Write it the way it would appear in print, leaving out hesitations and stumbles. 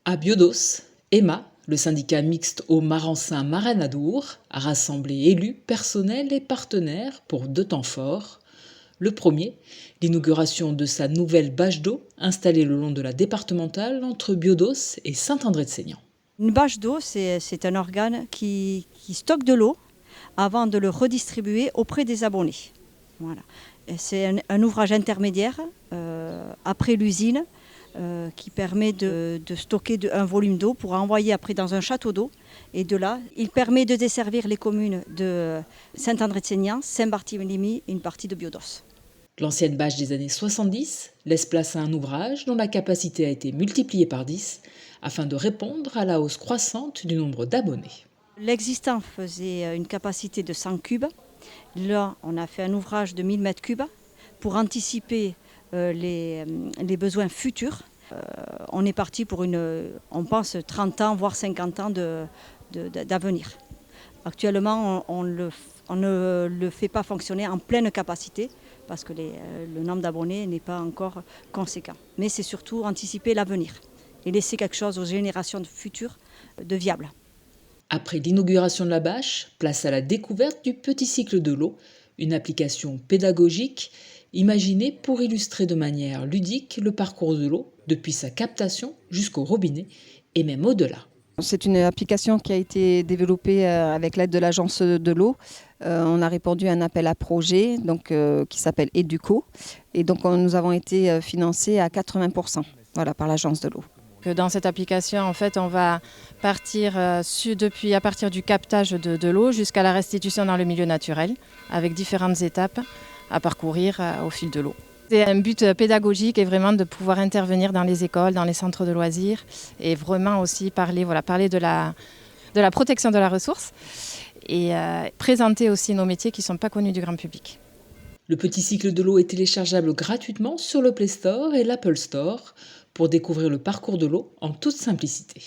À Biodos, Emma, le syndicat mixte au Marensin Maranadour, a rassemblé élus, personnels et partenaires pour 2 temps forts. Le premier, l'inauguration de sa nouvelle bâche d'eau installée le long de la départementale entre Biodos et Saint-André-de-Seignan. Une bâche d'eau, c'est un organe qui stocke de l'eau avant de le redistribuer auprès des abonnés. Voilà. C'est un ouvrage intermédiaire après l'usine qui permet de stocker un volume d'eau pour envoyer après dans un château d'eau. Et de là, il permet de desservir les communes de Saint-André-de-Seignan, Saint-Barthélemy et une partie de Biodos. L'ancienne bâche des années 70 laisse place à un ouvrage dont la capacité a été multipliée par 10 afin de répondre à la hausse croissante du nombre d'abonnés. L'existant faisait une capacité de 100 cubes. Là, on a fait un ouvrage de 1000 mètres cubes pour anticiper les besoins futurs. On est parti pour on pense, 30 ans, voire 50 ans d'avenir. Actuellement, on ne le fait pas fonctionner en pleine capacité parce que le nombre d'abonnés n'est pas encore conséquent. Mais c'est surtout anticiper l'avenir et laisser quelque chose aux générations futures de viable. Après l'inauguration de la bâche, place à la découverte du petit cycle de l'eau, une application pédagogique imaginée pour illustrer de manière ludique le parcours de l'eau depuis sa captation jusqu'au robinet et même au-delà. C'est une application qui a été développée avec l'aide de l'Agence de l'eau. On a répondu à un appel à projet qui s'appelle Educo. Et donc nous avons été financés à 80% par l'Agence de l'eau. Dans cette application, en fait, on va partir à partir du captage de l'eau jusqu'à la restitution dans le milieu naturel, avec différentes étapes à parcourir au fil de l'eau. C'est un but pédagogique et vraiment de pouvoir intervenir dans les écoles, dans les centres de loisirs et vraiment aussi parler de la protection de la ressource et présenter aussi nos métiers qui ne sont pas connus du grand public. Le petit cycle de l'eau est téléchargeable gratuitement sur le Play Store et l'Apple Store pour découvrir le parcours de l'eau en toute simplicité.